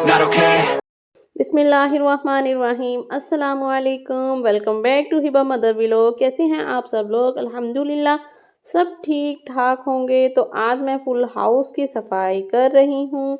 not okay. बिस्मिल्लाहिर्रहमानिर्रहीम अस्सलामुअलैकुम। Welcome back to Hiba mother vlog. कैसे हैं आप सब लोग? अल्हम्दुलिल्लाह सब ठीक ठाक होंगे। तो आज मैं फुल हाउस की सफाई कर रही हूँ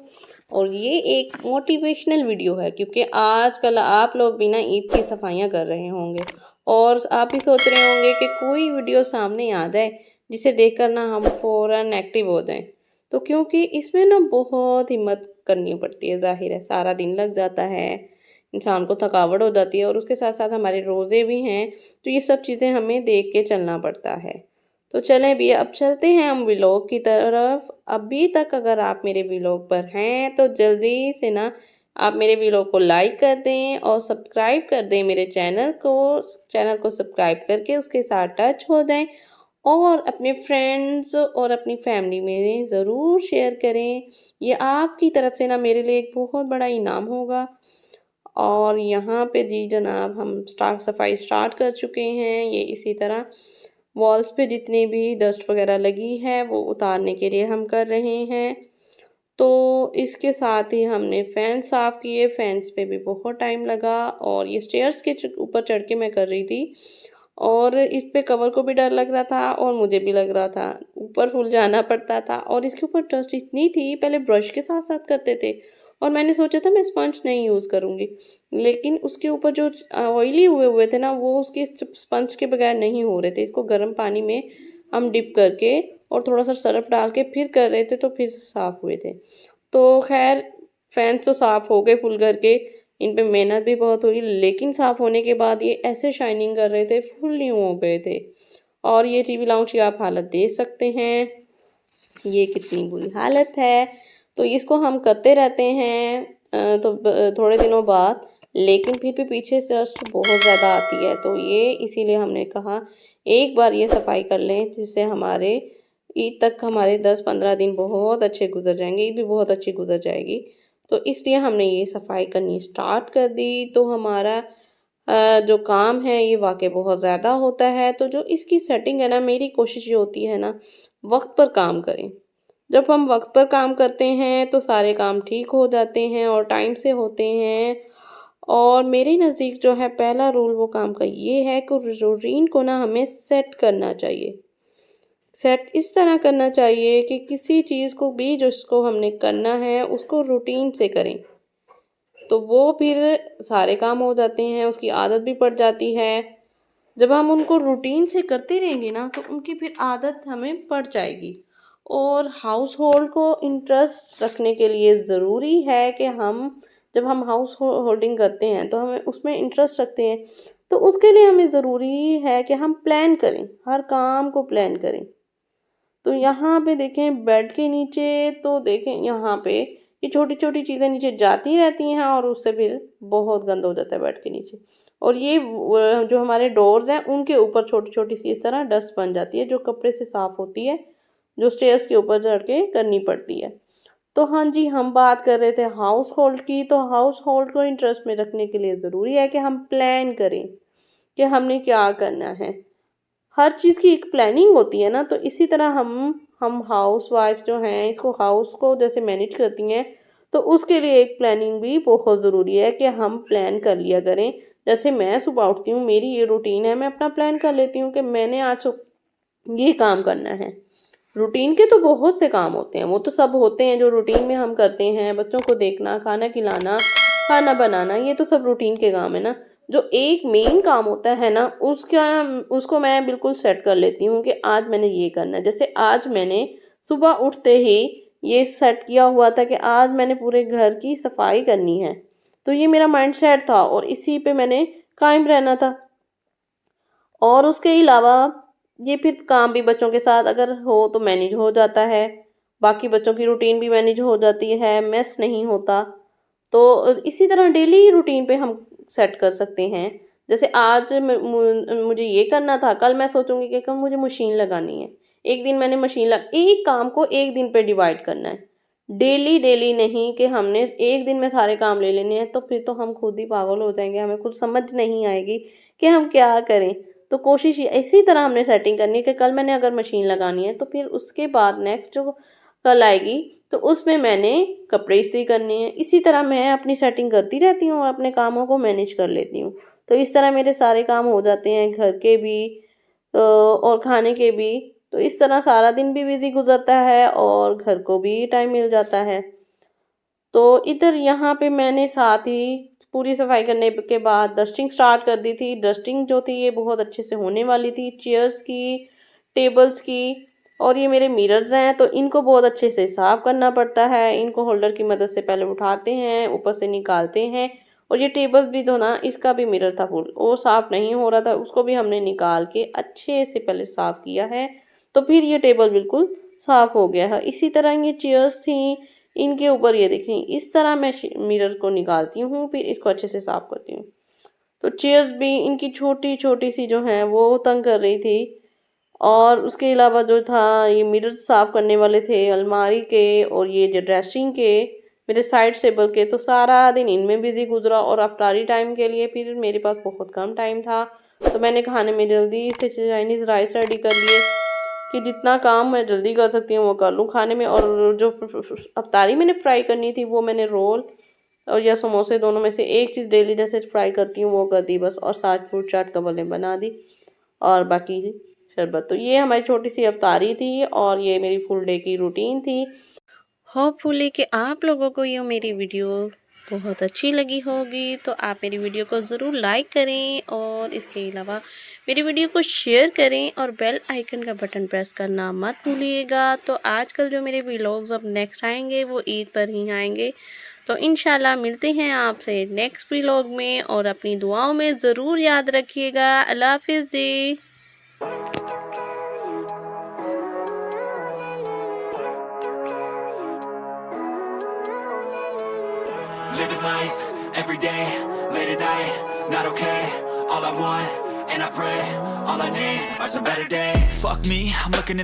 और ये एक मोटिवेशनल वीडियो है क्योंकि आजकल आप लोग भी ना ईद की सफाइयाँ कर रहे होंगे और आप भी सोच रहे होंगे कि कोई वीडियो सामने आ जाए जिसे देखकर ना हम फ़ौरन एक्टिव हो जाएं। तो क्योंकि इसमें ना बहुत हिम्मत करनी पड़ती है, ज़ाहिर है सारा दिन लग जाता है, इंसान को थकावट हो जाती है और उसके साथ साथ हमारे रोज़े भी हैं, तो ये सब चीज़ें हमें देख के चलना पड़ता है। तो चलें भी अब चलते हैं हम व्लॉग की तरफ। अभी तक अगर आप मेरे व्लॉग पर हैं तो जल्दी से ना आप मेरे व्लॉग को लाइक कर दें और सब्सक्राइब कर दें मेरे चैनल को सब्सक्राइब करके उसके साथ टच हो जाएं और अपने फ्रेंड्स और अपनी फैमिली में ज़रूर शेयर करें। ये आपकी तरफ से ना मेरे लिए एक बहुत बड़ा इनाम होगा। और यहाँ पे जी जनाब हम सफाई स्टार्ट कर चुके हैं। ये इसी तरह वॉल्स पे जितनी भी डस्ट वगैरह लगी है वो उतारने के लिए हम कर रहे हैं। तो इसके साथ ही हमने फ़ैन साफ़ किए। फैंस पे भी बहुत टाइम लगा और ये स्टेयर्स के ऊपर चढ़ के मैं कर रही थी और इस पे कवर को भी डर लग रहा था और मुझे भी लग रहा था, ऊपर फुल जाना पड़ता था और इसके ऊपर डस्ट इतनी थी। पहले ब्रश के साथ साथ करते थे और मैंने सोचा था मैं स्पंज नहीं यूज़ करूँगी, लेकिन उसके ऊपर जो ऑयली हुए हुए थे ना वो उसके स्पंज के बगैर नहीं हो रहे थे। इसको गर्म पानी में हम डिप करके और थोड़ा सा सर्फ डाल के फिर कर रहे थे तो फिर साफ़ हुए थे। तो खैर फैन तो साफ़ हो गए फुल करके, इन पे मेहनत भी बहुत हुई, लेकिन साफ़ होने के बाद ये ऐसे शाइनिंग कर रहे थे, फुल न्यू हो गए थे। और ये टीवी लाउंज की आप हालत देख सकते हैं, ये कितनी बुरी हालत है। तो इसको हम करते रहते हैं थोड़े दिनों बाद, लेकिन फिर भी पीछे से डस्ट बहुत ज़्यादा आती है। तो ये इसीलिए हमने कहा एक बार ये सफाई कर लें जिससे हमारे ईद तक हमारे 10-15 दिन बहुत अच्छे गुजर जाएंगे, ईद भी बहुत अच्छी गुजर जाएगी। तो इसलिए हमने ये सफाई करनी स्टार्ट कर दी। तो हमारा जो काम है ये वाकई बहुत ज़्यादा होता है। तो जो इसकी सेटिंग है ना, मेरी कोशिश ये होती है ना वक्त पर काम करें। जब हम वक्त पर काम करते हैं तो सारे काम ठीक हो जाते हैं और टाइम से होते हैं। और मेरे नज़दीक जो है पहला रूल वो काम का ये है कि रूटीन को ना हमें सेट करना चाहिए। सेट इस तरह करना चाहिए कि किसी चीज़ को भी जिसको हमने करना है उसको रूटीन से करें, तो वो फिर सारे काम हो जाते हैं, उसकी आदत भी पड़ जाती है। जब हम उनको रूटीन से करते रहेंगे ना तो उनकी फिर आदत हमें पड़ जाएगी। और हाउस होल्ड को इंटरेस्ट रखने के लिए ज़रूरी है कि हम जब हम हाउस होल्डिंग करते हैं तो हमें उसमें इंटरेस्ट रखते हैं, तो उसके लिए हमें ज़रूरी है कि हम प्लान करें, हर काम को प्लान करें। तो यहाँ पे देखें बेड के नीचे, तो देखें यहाँ पे ये छोटी छोटी चीज़ें नीचे जाती रहती हैं और उससे फिर बहुत गंद हो जाता है बेड के नीचे। और ये जो हमारे डोर्स हैं उनके ऊपर छोटी छोटी सी इस तरह डस्ट बन जाती है जो कपड़े से साफ़ होती है, जो स्टेयर्स के ऊपर चढ़ के करनी पड़ती है। तो हाँ जी, हम बात कर रहे थे हाउस होल्ड की। तो हाउस होल्ड को इंटरेस्ट में रखने के लिए ज़रूरी है कि हम प्लान करें कि हमने क्या करना है। हर चीज़ की एक प्लानिंग होती है ना, तो इसी तरह हम हाउस वाइफ जो हैं इसको हाउस को जैसे मैनेज करती हैं, तो उसके लिए एक प्लानिंग भी बहुत ज़रूरी है कि हम प्लान कर लिया करें। जैसे मैं सुबह उठती हूँ, मेरी ये रूटीन है, मैं अपना प्लान कर लेती हूँ कि मैंने आज ये काम करना है। रूटीन के तो बहुत से काम होते हैं, वो तो सब होते हैं जो रूटीन में हम करते हैं, बच्चों को देखना, खाना खिलाना, खाना बनाना, ये तो सब रूटीन के काम है ना। जो एक मेन काम होता है ना उसको मैं बिल्कुल सेट कर लेती हूँ कि आज मैंने ये करना है। जैसे आज मैंने सुबह उठते ही ये सेट किया हुआ था कि आज मैंने पूरे घर की सफाई करनी है। तो ये मेरा माइंड सेट था और इसी पे मैंने कायम रहना था। और उसके अलावा ये फिर काम भी बच्चों के साथ अगर हो तो मैनेज हो जाता है, बाकी बच्चों की रूटीन भी मैनेज हो जाती है, मेस नहीं होता। तो इसी तरह डेली रूटीन पे हम सेट कर सकते हैं। जैसे आज मुझे ये करना था, कल मैं सोचूंगी कि कल मुझे मशीन लगानी है। एक दिन मैंने एक काम को एक दिन पे डिवाइड करना है, डेली डेली नहीं कि हमने एक दिन में सारे काम ले लेने हैं, तो फिर तो हम खुद ही पागल हो जाएंगे, हमें कुछ समझ नहीं आएगी कि हम क्या करें। तो कोशिश इसी तरह हमने सेटिंग करनी है कि कल मैंने अगर मशीन लगानी है तो फिर उसके बाद नेक्स्ट जो कल आएगी तो उसमें मैंने कपड़े इस्त्री करने हैं। इसी तरह मैं अपनी सेटिंग करती रहती हूँ और अपने कामों को मैनेज कर लेती हूँ। तो इस तरह मेरे सारे काम हो जाते हैं, घर के भी और खाने के भी। तो इस तरह सारा दिन भी बिज़ी गुजरता है और घर को भी टाइम मिल जाता है। तो इधर यहाँ पे मैंने साथ ही पूरी सफाई करने के बाद डस्टिंग स्टार्ट कर दी थी। डस्टिंग जो थी ये बहुत अच्छे से होने वाली थी, चेयर्स की, टेबल्स की। और ये मेरे मिरर्स हैं तो इनको बहुत अच्छे से साफ़ करना पड़ता है। इनको होल्डर की मदद से पहले उठाते हैं, ऊपर से निकालते हैं। और ये टेबल भी जो ना, इसका भी मिरर था फुल, वो साफ़ नहीं हो रहा था, उसको भी हमने निकाल के अच्छे से पहले साफ़ किया है। तो फिर ये टेबल बिल्कुल साफ़ हो गया है। इसी तरह ये चेयर्स थी, इनके ऊपर ये देखें, इस तरह मैं मिरर को निकालती हूँ, फिर इसको अच्छे से साफ़ करती हूँ। तो चेयर्स भी इनकी छोटी छोटी सी जो हैं वो तंग कर रही थी। और उसके अलावा जो था, ये मिरर्स साफ़ करने वाले थे अलमारी के और ये जो ड्रेसिंग के, मेरे साइड टेबल के। तो सारा दिन इनमें बिज़ी गुजरा और अफ्तारी टाइम के लिए फिर मेरे पास बहुत कम टाइम था। तो मैंने खाने में जल्दी से चाइनीज़ राइस रेडी कर लिए कि जितना काम मैं जल्दी कर सकती हूँ वो कर लूँ खाने में। और जो अफ्तारी मैंने फ्राई करनी थी वो मैंने रोल और या समोसे दोनों में से एक चीज़ डेली जैसे फ्राई करती हूँ वो कर दी बस। और साथ फ्रूट चाट कबलें बना दी और बाकी शरबत। तो ये हमारी छोटी सी अफ्तारी थी और ये मेरी फुल डे की रूटीन थी। होपफुली कि आप लोगों को ये मेरी वीडियो बहुत अच्छी लगी होगी। तो आप मेरी वीडियो को ज़रूर लाइक करें और इसके अलावा मेरी वीडियो को शेयर करें और बेल आइकन का बटन प्रेस करना मत भूलिएगा। तो आजकल जो मेरे व्लॉग्स अब नेक्स्ट आएंगे वो ईद पर ही आएंगे। तो इंशाल्लाह मिलते हैं आपसे नेक्स्ट व्लॉग में और अपनी दुआओं में ज़रूर याद रखिएगा। अल्लाह हाफिज़ जी। Living life, every day, late at night, not okay. All I want, and I pray, all I need are some better days. Fuck me, I'm looking in